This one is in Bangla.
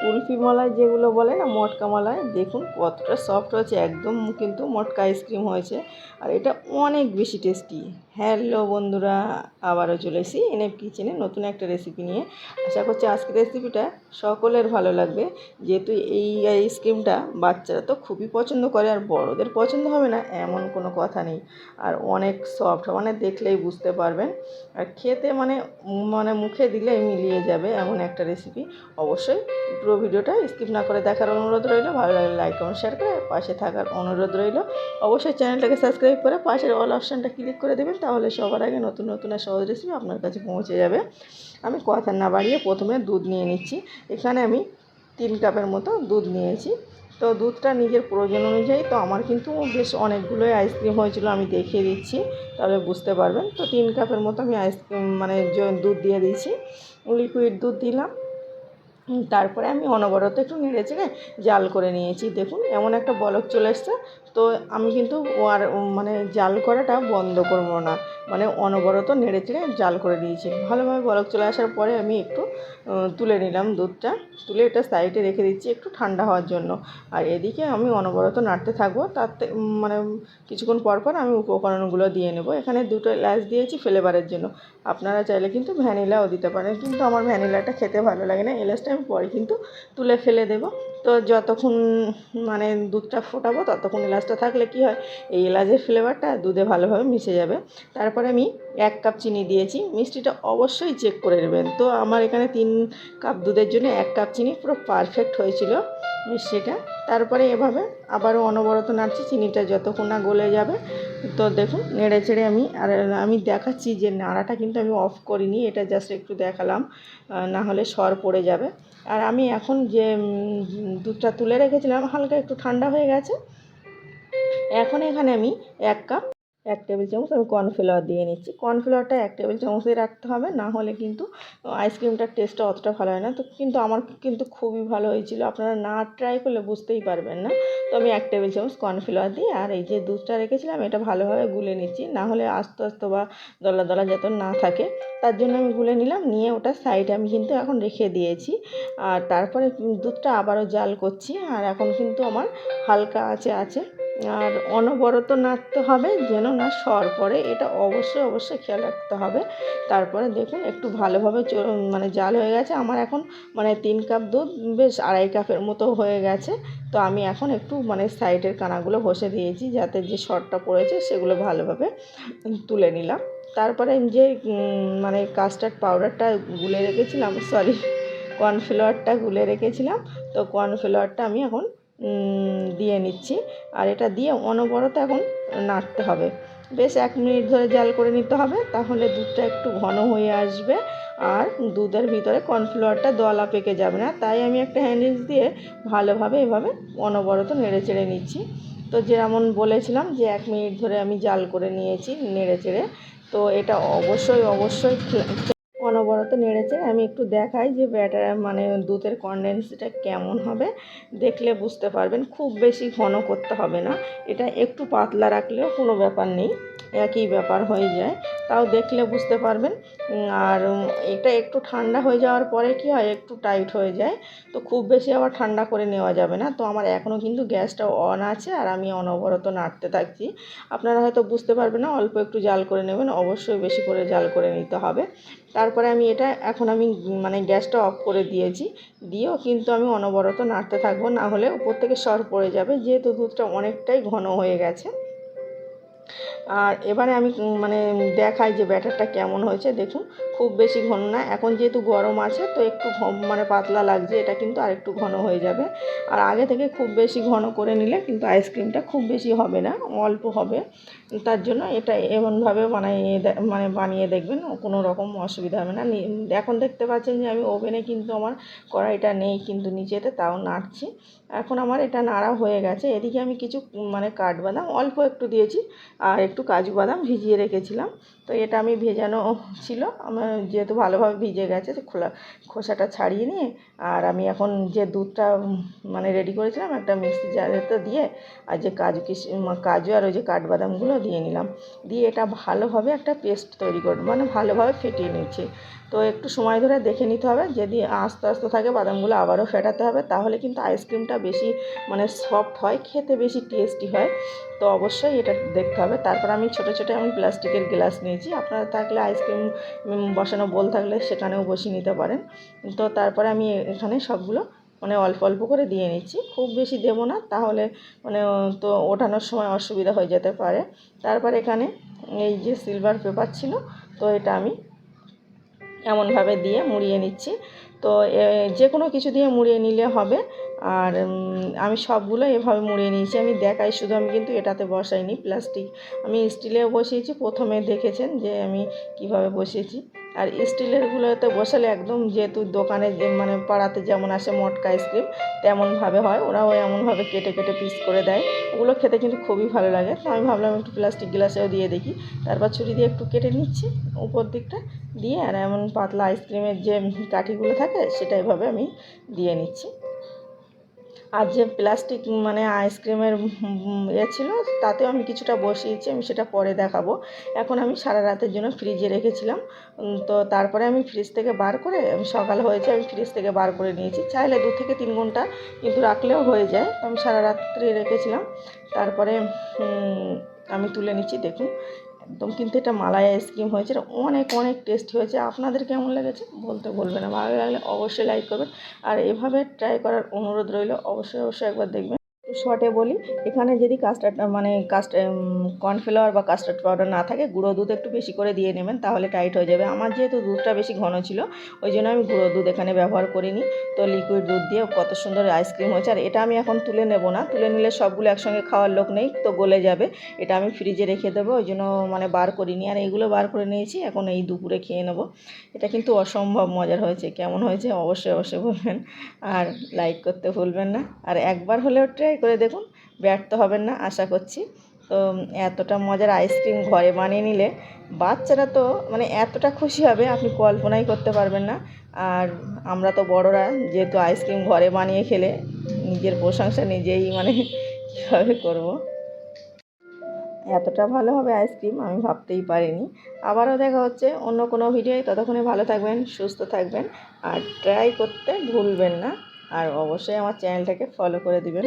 কুলফি মালাই যেগুলো বলে না, মটকা মালাই, দেখুন কতটা সফট হয়েছে, একদম কিন্তু মটকা আইসক্রিম হয়েছে। আর এটা অনেক বেশি টেস্টি। হ্যালো বন্ধুরা, আবারও চলে এসেছি এনএফ কিচেনে নতুন একটা রেসিপি নিয়ে। আশা করছি আজকের রেসিপিটা সকলের ভালো লাগবে, যেহেতু এই আইসক্রিমটা বাচ্চারা তো খুবই পছন্দ করে, আর বড়দের পছন্দ হবে না এমন কোনো কথা নেই। আর অনেক সফট, মানে দেখলেই বুঝতে পারবেন, আর খেতে মানে মানে মুখে দিলেই মিলিয়ে যাবে এমন একটা রেসিপি। অবশ্যই পুরো ভিডিওটা স্কিপ না করে দেখার অনুরোধ রইল। ভালো লাগলে লাইক কমেন্ট শেয়ার করে পাশে থাকার অনুরোধ রইল। অবশ্যই চ্যানেলটাকে সাবস্ক্রাইব করে পাশের অল অপশানটা ক্লিক করে দেবেন, তাহলে সবার আগে নতুন নতুন আর সহজ রেসিপি আপনার কাছে পৌঁছে যাবে। আমি কথা না বাড়িয়ে প্রথমে দুধ নিয়ে নিচ্ছি। এখানে আমি 3 কাপের মতো দুধ নিয়েছি। তো দুধটা নিজের প্রয়োজন অনুযায়ী, তো আমার কিন্তু বেশ অনেকগুলোই আইসক্রিম হয়েছিল, আমি দেখিয়ে দিচ্ছি তাহলে বুঝতে পারবেন। তো 3 কাপের মতো আমি আইসক্রিম মানে দুধ দিয়ে দিয়েছি, লিকুইড দুধ দিলাম। তারপরে আমি অনবরত একটু নেড়ে চেড়ে জাল করে নিয়েছি। দেখুন এমন একটা বলক চলে এসছে। তো আমি কিন্তু আর মানে জাল করাটা বন্ধ করবো না, মানে অনবরত নেড়ে চেড়ে জাল করে দিয়েছি। ভালোভাবে বলক চলে আসার পরে আমি একটু তুলে নিলাম দুধটা, তুলে এটা সাইডে রেখে দিচ্ছি একটু ঠান্ডা হওয়ার জন্য। আর এদিকে আমি অনবরত নাড়তে থাকবো, তাতে মানে কিছুক্ষণ পর পর আমি উপকরণগুলো দিয়ে নেব। এখানে 2টো এলাচ দিয়েছি ফ্লেভারের জন্য, আপনারা চাইলে কিন্তু ভ্যানিলাও দিতে পারেন, কিন্তু আমার ভ্যানিলাটা খেতে ভালো লাগে না। এলাচটা আমি পরে কিন্তু তুলে ফেলে দেব। তো যতক্ষণ মানে দুধটা ফোটাবো ততক্ষণ এলাচটা থাকলে কি হয়, এই এলাচের ফ্লেভারটা দুধে ভালোভাবে মিশে যাবে। তারপরে আমি 1 কাপ চিনি দিয়েছি। মিষ্টিটা অবশ্যই চেক করে নেবেন। তো আমার এখানে 3 কাপ দুধের জন্য 1 কাপ চিনি পুরো পারফেক্ট হয়েছিল মিষ্টিটা। তারপরে এভাবে আবারও অনবরত নাড়ছি, চিনিটা যতক্ষণ না গলে যাবে। তো দেখুন নেড়ে চেড়ে আমি দেখাচ্ছি যে নাড়াটা কিন্তু আমি অফ করিনি, এটা জাস্ট একটু দেখালাম, না হলে সর পড়ে যাবে। আর আমি এখন যে দুধটা তুলে রেখেছিলাম হালকা একটু ঠান্ডা হয়ে গেছে। এখন এখানে আমি 1 টেবিল চামচ আমি কর্নফ্লাওয়ার দিয়ে নিচ্ছি। কর্নফ্লাওয়ারটা 1 টেবিল চামচই রাখতে হবে, না হলে কিন্তু আইসক্রিমটার টেস্টটা অতটা ভালো হয় না। তো কিন্তু আমার কিন্তু খুবই ভালো হয়েছিল, আপনারা না ট্রাই করলে বুঝতেই পারবেন না। তো আমি 1 টেবিল চামচ কর্নফ্লাওয়ার দিই, আর এই যে দুধটা রেখেছিলাম এটা ভালোভাবে গুলে নিচ্ছি, না হলে আস্তে আস্তে বা দলা দলা যাতে না থাকে, তার জন্য আমি গুলে নিলাম। নিয়ে ওটা সাইডে আমি কিন্তু এখন রেখে দিয়েছি। আর তারপরে দুধটা আবারও জাল করছি, আর এখন কিন্তু আমার হালকা আছে। আর অনবরত নাড়তে হবে যেন না সর পড়ে, এটা অবশ্যই খেয়াল রাখতে হবে। তারপরে দেখুন একটু ভালোভাবে মানে জাল হয়ে গেছে আমার এখন, মানে 3 কাপ দুধ বেশ 2.5 কাপের মতো হয়ে গেছে। তো আমি এখন একটু মানে সাইডের কানাগুলো ঘষে দিয়েছি, যাতে যে সরটা পড়েছে সেগুলো ভালোভাবে তুলে নিলাম। তারপরে যে মানে কাস্টার্ড পাউডারটা গুলে রেখেছিলাম, সরি কর্নফ্লাওয়ারটা গুলে রেখেছিলাম, তো কর্নফ্লাওয়ারটা আমি এখন দিয়ে নিচ্ছি। আর এটা দিয়ে অনবরত এখন নাড়তে হবে, বেশ 1 মিনিট ধরে জাল করে নিতে হবে, তাহলে দুধটা একটু ঘন হয়ে আসবে আর দুধের ভিতরে কর্নফ্লাওয়ারটা দলা পেকে যাবে না। তাই আমি একটা হ্যান্ড দিয়ে ভালোভাবে এভাবে অনবরত নেড়ে চেড়ে নিচ্ছি। তো যেমন বলেছিলাম যে 1 মিনিট ধরে আমি জাল করে নিয়েছি নেড়ে চেড়ে। তো এটা অবশ্যই অনবরত নেড়েছে আমি একটু দেখাই যে ব্যাটার মানে দুধের কনডেন্সটা কেমন হবে, দেখলে বুঝতে পারবেন। খুব বেশি ঘন করতে হবে না, এটা একটু পাতলা রাখলেও কোনো ব্যাপার নেই, একই ব্যাপার হয়ে যায়, তাও দেখলে বুঝতে পারবেন। আর এটা একটু ঠান্ডা হয়ে যাওয়ার পরে কি হয়, একটু টাইট হয়ে যায়, তো খুব বেশি আবার ঠান্ডা করে নেওয়া যাবে না। তো আমার এখনও কিন্তু গ্যাসটা অন আছে আর আমি অনবরত নাড়তে থাকছি। আপনারা হয়তো বুঝতে পারবেন না, অল্প একটু জাল করে নেবেন, অবশ্যই বেশি করে জাল করে নিতে হবে। তারপরে আমি এটা এখন আমি মানে গ্যাসটা অফ করে দিয়েছি, দিয়েও কিন্তু আমি অনবরত নাড়তে থাকবো, না হলে উপর থেকে সর পড়ে যাবে, যেহেতু দুধটা অনেকটাই ঘন হয়ে গেছে। আর এবারে আমি মানে দেখাই যে ব্যাটারটা কেমন হয়েছে। দেখুন খুব বেশি ঘন না, এখন যেহেতু গরম আছে তো একটু মানে পাতলা লাগছে, এটা কিন্তু আর একটু ঘন হয়ে যাবে। আর আগে থেকে খুব বেশি ঘন করে নিলে কিন্তু আইসক্রিমটা খুব বেশি হবে না, অল্প হবে। তার জন্য এটা এমনভাবে বানিয়ে দেখবেন, কোনো রকম অসুবিধা হবে না। এখন দেখতে পাচ্ছেন যে আমি ওভেনে কিন্তু আমার কড়াইটা নেই কিন্তু নিচেতে, তাও নাড়ছি। এখন আমার এটা নাড়া হয়ে গেছে। এদিকে আমি কিছু মানে কাঠবাদাম অল্প একটু দিয়েছি, আর একটু কাজু বাদাম ভিজিয়ে রেখেছিলাম। তো এটা আমি ভেজানো ছিল, আমার যেহেতু ভালোভাবে ভিজে গেছে, তো খোসাটা ছাড়িয়ে নিয়ে আর আমি এখন যে দুধটা মানে রেডি করেছিলাম একটা মিক্সি জারেতে দিয়ে, আর যে কাজু আর ওই যে কাঠবাদামগুলো দিয়ে নিলাম, দিয়ে এটা ভালোভাবে একটা পেস্ট তৈরি করব, মানে ভালোভাবে ফেটিয়ে নিচ্ছি। তো একটু সময় ধরে দেখে নিতে হবে, যদি আস্তে আস্তে থাকে বাদামগুলো আবারও ফেটাতে হবে, তাহলে কিন্তু আইসক্রিমটা বেশি মানে সফট হয়, খেতে বেশি টেস্টি হয়। তো অবশ্যই এটা দেখতে হবে। তারপর আমি ছোটো ছোটো আমি প্লাস্টিকের গ্লাস নিয়েছি, আপনারা থাকলে আইসক্রিম বসানো বোল থাকলে সেখানেও বসিয়ে নিতে পারেন। তো তারপরে আমি এখানে সবগুলো মানে অল্প অল্প করে দিয়ে নিচ্ছি, খুব বেশি দেবো না, তাহলে মানে তো ওঠানোর সময় অসুবিধা হয়ে যেতে পারে। তারপর এখানে এই যে সিলভার পেপার ছিল, তো এটা আমি এমনভাবে দিয়ে মুড়িয়ে নিচ্ছি। তো যে কোনো কিছু দিয়ে মুড়িয়ে নিলে হবে। আর আমি সবগুলো এভাবে মুড়িয়ে নিয়েছি, আমি দেখাই শুধু, আমি কিন্তু এটাতে বসাইনি প্লাস্টিক, আমি স্টিলেও বসিয়েছি। প্রথমে দেখেছেন যে আমি কিভাবে বসিয়েছি। আর স্টিলেরগুলোতে বসালে একদম, যেহেতু দোকানে যে মানে পাড়াতে যেমন আসে মটকা আইসক্রিম তেমনভাবে হয়, ওরাও এমনভাবে কেটে কেটে পিস করে দেয়, ওগুলো খেতে কিন্তু খুবই ভালো লাগে। তো আমি ভাবলাম একটু প্লাস্টিক গ্লাসেও দিয়ে দেখি। তারপর ছুরি দিয়ে একটু কেটে নিচ্ছি উপর দিকটা দিয়ে, আর এমন পাতলা আইসক্রিমের যে কাঠিগুলো থাকে সেটা এভাবে আমি দিয়ে নিচ্ছি। আর যে প্লাস্টিক মানে আইসক্রিমের ছিল, তাতেও আমি কিছুটা বসিয়েছি, আমি সেটা পরে দেখাবো। এখন আমি সারা রাতের জন্য ফ্রিজে রেখেছিলাম। তো তারপরে আমি ফ্রিজ থেকে বার করে, সকাল হয়েছে আমি ফ্রিজ থেকে বার করে নিয়েছি। চাইলে 2 থেকে 3 ঘন্টা কিন্তু রাখলেও হয়ে যায়। তো আমি সারা রাত্রি রেখেছিলাম। তারপরে আমি তুলে নিচ্ছি, দেখুন একদম কিন্তু এটা মালাই আইসক্রিম হয়েছে, এটা অনেক অনেক টেস্টি হয়েছে। আপনাদের কেমন লেগেছে বলতে ভুলবেন না, ভালো লাগলে অবশ্যই লাইক করবেন, আর এভাবে ট্রাই করার অনুরোধ রইল। অবশ্যই অবশ্যই একবার দেখবেন। শর্টে বলি, এখানে যদি কাস্টার্ড মানে কর্নফ্লাওয়ার বা কাস্টার্ড পাউডার না থাকে, গুঁড়ো দুধ একটু বেশি করে দিয়ে নেবেন, তাহলে টাইট হয়ে যাবে। আমার যেহেতু দুধটা বেশি ঘন ছিল, ওই জন্য আমি গুঁড়ো দুধ এখানে ব্যবহার করিনি। তো লিকুইড দুধ দিয়ে কত সুন্দর আইসক্রিম হয়েছে। আর এটা আমি এখন তুলে নেব না, তুলে নিলে সবগুলো একসঙ্গে খাওয়ার লোক নেই, তো গলে যাবে। এটা আমি ফ্রিজে রেখে দেবো, ওই জন্য মানে বার করিনি। আর এইগুলো বার করে নিয়েছি, এখন এই দুপুরে খেয়ে নেব। এটা কিন্তু অসম্ভব মজার হয়েছে। কেমন হয়েছে অবশ্যই অবশ্যই বলবেন, আর লাইক করতে ভুলবেন না। আর একবার হলেও ট্রাই করে দেখুন, ব্যর্থ হবেন না আশা করছি। তো এতটা মজার আইসক্রিম ঘরে বানিয়ে নিলে বাচ্চারা তো মানে এতটা খুশি হবে, আপনি কল্পনাই করতে পারবেন না। আর আমরা তো বড়রা, যেহেতু আইসক্রিম ঘরে বানিয়ে খেলে নিজের প্রশংসা নিজেই মানে কীভাবে করব। এতটা ভালো হবে আইসক্রিম আমি ভাবতেই পারিনি। আবারও দেখা হচ্ছে অন্য কোনো ভিডিওয়, ততক্ষণে ভালো থাকবেন, সুস্থ থাকবেন, আর ট্রাই করতে ভুলবেন না। আর অবশ্যই আমার চ্যানেলটাকে ফলো করে দিবেন।